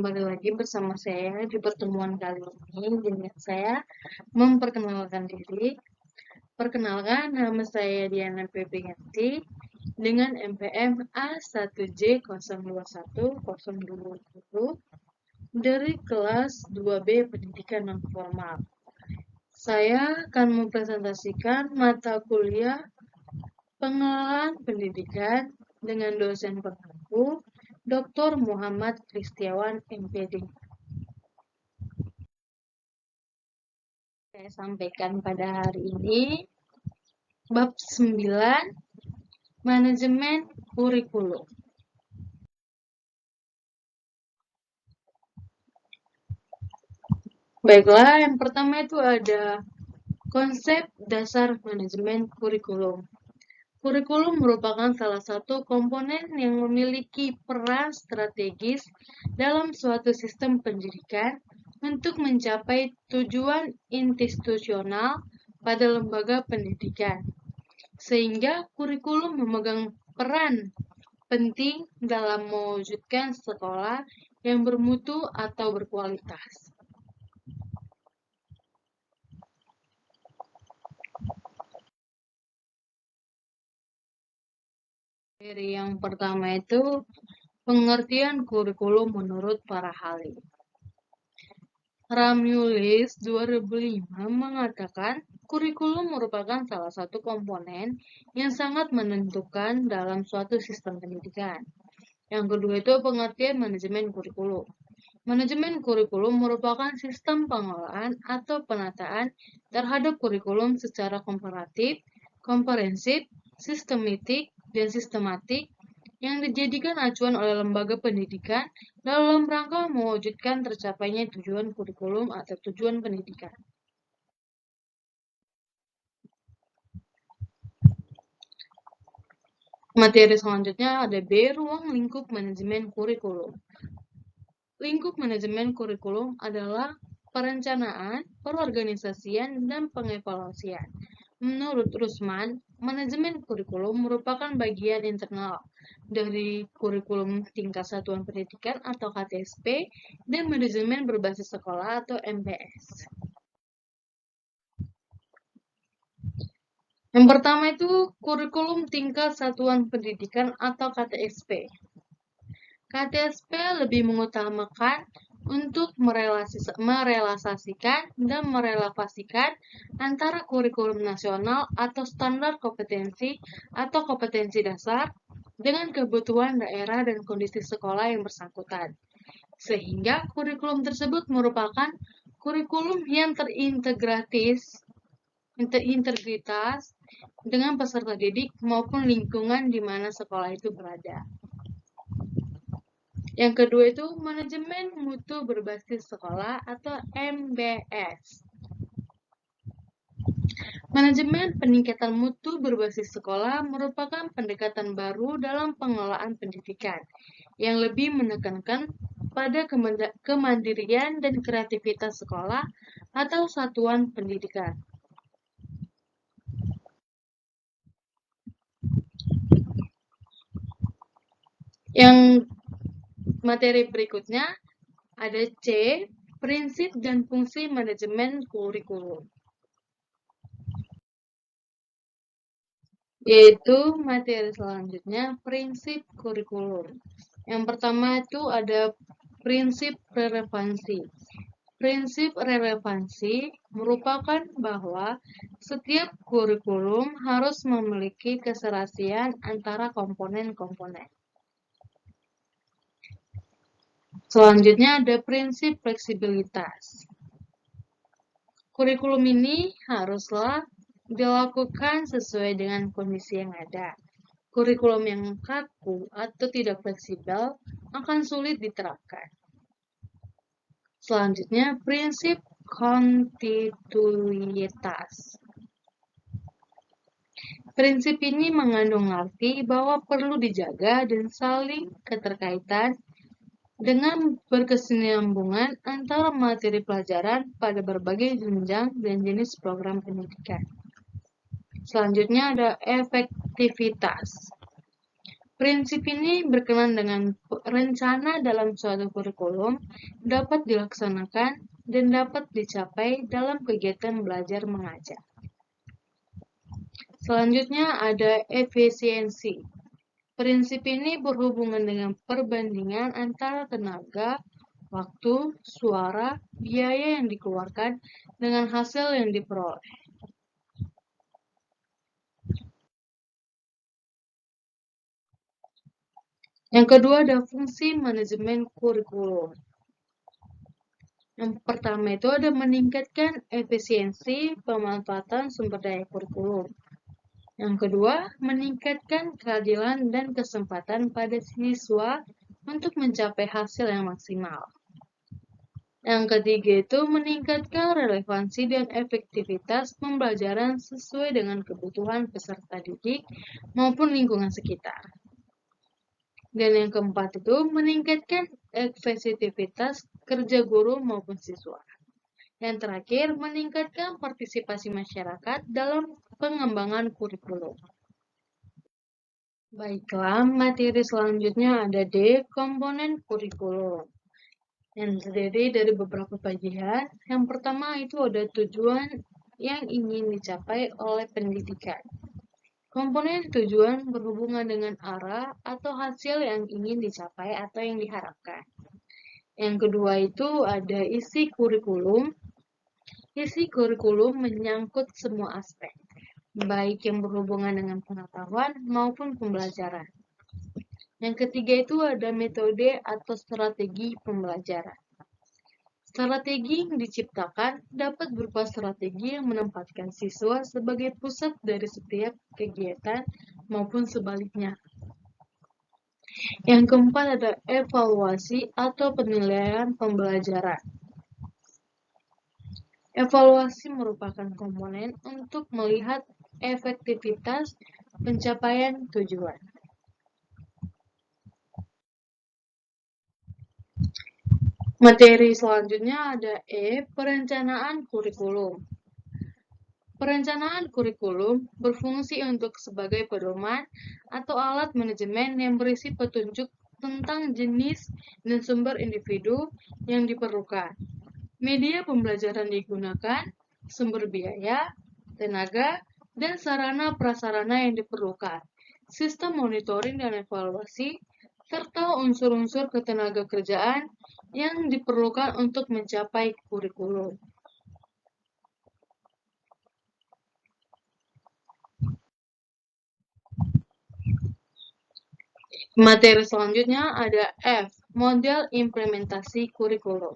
kembali lagi bersama saya di pertemuan kali ini dengan saya memperkenalkan diri. Perkenalkan, nama saya Diana Peprianti dengan NPM A1J021020 dari kelas 2B Pendidikan Non-Formal. Saya akan mempresentasikan mata kuliah Pengelolaan Pendidikan dengan dosen pengampu Dr. Muhammad Kristiawan MPD. Saya sampaikan pada hari ini bab 9 manajemen kurikulum. Baiklah, yang pertama itu ada konsep dasar manajemen kurikulum. Kurikulum merupakan salah satu komponen yang memiliki peran strategis dalam suatu sistem pendidikan untuk mencapai tujuan institusional pada lembaga pendidikan. Sehingga kurikulum memegang peran penting dalam mewujudkan sekolah yang bermutu atau berkualitas. Dari yang pertama itu pengertian kurikulum menurut para ahli. Ramulis 2005 mengatakan kurikulum merupakan salah satu komponen yang sangat menentukan dalam suatu sistem pendidikan. Yang kedua itu pengertian manajemen kurikulum. Manajemen kurikulum merupakan sistem pengelolaan atau penataan terhadap kurikulum secara komparatif, komprehensif, sistematik, dan sistematik yang dijadikan acuan oleh lembaga pendidikan dalam rangka mewujudkan tercapainya tujuan kurikulum atau tujuan pendidikan. Materi selanjutnya ada B, ruang lingkup manajemen kurikulum. Lingkup manajemen kurikulum adalah perencanaan, perorganisasian, dan pengevaluasian. Menurut Rusman, manajemen kurikulum merupakan bagian internal dari kurikulum tingkat satuan pendidikan atau KTSP dan manajemen berbasis sekolah atau MBS. Yang pertama itu kurikulum tingkat satuan pendidikan atau KTSP. KTSP lebih mengutamakan untuk merealisasikan dan merelevasikan antara kurikulum nasional atau standar kompetensi atau kompetensi dasar dengan kebutuhan daerah dan kondisi sekolah yang bersangkutan. Sehingga kurikulum tersebut merupakan kurikulum yang terintegritas dengan peserta didik maupun lingkungan di mana sekolah itu berada. Yang kedua itu manajemen mutu berbasis sekolah atau MBS. Manajemen peningkatan mutu berbasis sekolah merupakan pendekatan baru dalam pengelolaan pendidikan yang lebih menekankan pada kemandirian dan kreativitas sekolah atau satuan pendidikan. Yang materi berikutnya ada C, prinsip dan fungsi manajemen kurikulum. Yaitu materi selanjutnya prinsip kurikulum. Yang pertama itu ada prinsip relevansi. Prinsip relevansi merupakan bahwa setiap kurikulum harus memiliki keserasian antara komponen-komponen. Selanjutnya ada prinsip fleksibilitas. Kurikulum ini haruslah dilakukan sesuai dengan kondisi yang ada. Kurikulum yang kaku atau tidak fleksibel akan sulit diterapkan. Selanjutnya, prinsip kontinuitas. Prinsip ini mengandung arti bahwa perlu dijaga dan saling keterkaitan dengan berkesinambungan antara materi pelajaran pada berbagai jenjang dan jenis program pendidikan. Selanjutnya ada efektivitas. Prinsip ini berkenan dengan rencana dalam suatu kurikulum dapat dilaksanakan dan dapat dicapai dalam kegiatan belajar mengajar. Selanjutnya ada efisiensi. Prinsip ini berhubungan dengan perbandingan antara tenaga, waktu, suara, biaya yang dikeluarkan dengan hasil yang diperoleh. Yang kedua ada fungsi manajemen kurikulum. Yang pertama itu ada meningkatkan efisiensi pemanfaatan sumber daya kurikulum. Yang kedua, meningkatkan keadilan dan kesempatan pada siswa untuk mencapai hasil yang maksimal. Yang ketiga itu meningkatkan relevansi dan efektivitas pembelajaran sesuai dengan kebutuhan peserta didik maupun lingkungan sekitar. Dan yang keempat itu meningkatkan efektivitas kerja guru maupun siswa. Yang terakhir, meningkatkan partisipasi masyarakat dalam pengembangan kurikulum. Baiklah, materi selanjutnya ada D, komponen kurikulum. Yang terdiri dari beberapa bagian. Yang pertama itu ada tujuan yang ingin dicapai oleh pendidikan. Komponen tujuan berhubungan dengan arah atau hasil yang ingin dicapai atau yang diharapkan. Yang kedua itu ada isi kurikulum. Isi kurikulum menyangkut semua aspek, baik yang berhubungan dengan pengetahuan maupun pembelajaran. Yang ketiga itu ada metode atau strategi pembelajaran. Strategi yang diciptakan dapat berupa strategi yang menempatkan siswa sebagai pusat dari setiap kegiatan maupun sebaliknya. Yang keempat ada evaluasi atau penilaian pembelajaran. Evaluasi merupakan komponen untuk melihat efektivitas pencapaian tujuan. Materi selanjutnya ada E, perencanaan kurikulum. Perencanaan kurikulum berfungsi untuk sebagai pedoman atau alat manajemen yang berisi petunjuk tentang jenis dan sumber individu yang diperlukan, media pembelajaran digunakan, sumber biaya, tenaga, dan sarana prasarana yang diperlukan, sistem monitoring dan evaluasi, serta unsur-unsur ketenaga kerjaan yang diperlukan untuk mencapai kurikulum. Materi selanjutnya ada F, model implementasi kurikulum.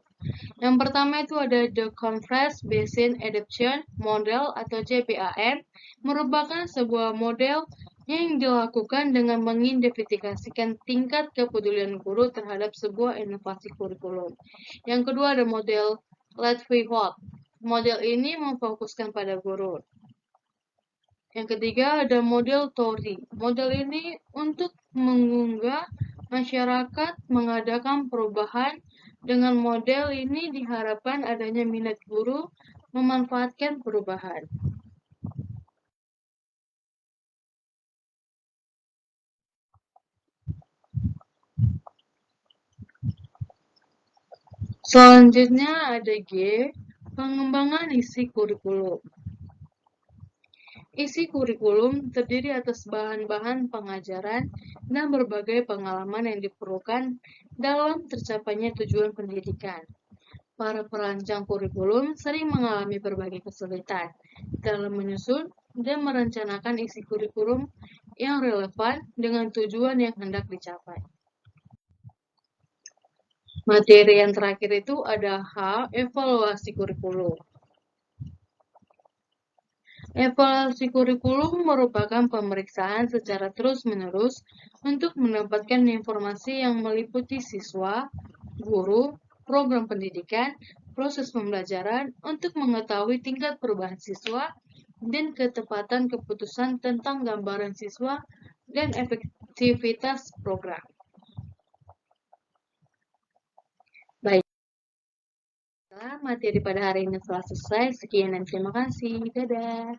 Yang pertama itu ada The Conference Basin Adaptation Model atau CBAM, merupakan sebuah model yang dilakukan dengan mengidentifikasikan tingkat kepedulian guru terhadap sebuah inovasi kurikulum. Yang kedua ada model Let We Hope. Model ini memfokuskan pada guru. Yang ketiga ada model Tori. Model ini untuk mengunggah masyarakat mengadakan perubahan. Dengan model ini diharapkan adanya minat guru memanfaatkan perubahan. Selanjutnya ada G, pengembangan isi kurikulum. Isi kurikulum terdiri atas bahan-bahan pengajaran dan berbagai pengalaman yang diperlukan dalam tercapainya tujuan pendidikan. Para perancang kurikulum sering mengalami berbagai kesulitan dalam menyusun dan merencanakan isi kurikulum yang relevan dengan tujuan yang hendak dicapai. Materi yang terakhir itu ada H, evaluasi kurikulum. Evaluasi kurikulum merupakan pemeriksaan secara terus-menerus untuk mendapatkan informasi yang meliputi siswa, guru, program pendidikan, proses pembelajaran untuk mengetahui tingkat perubahan siswa dan ketepatan keputusan tentang gambaran siswa dan efektivitas program. Baiklah, materi pada hari ini telah selesai. Sekian dan terima kasih. Dadah.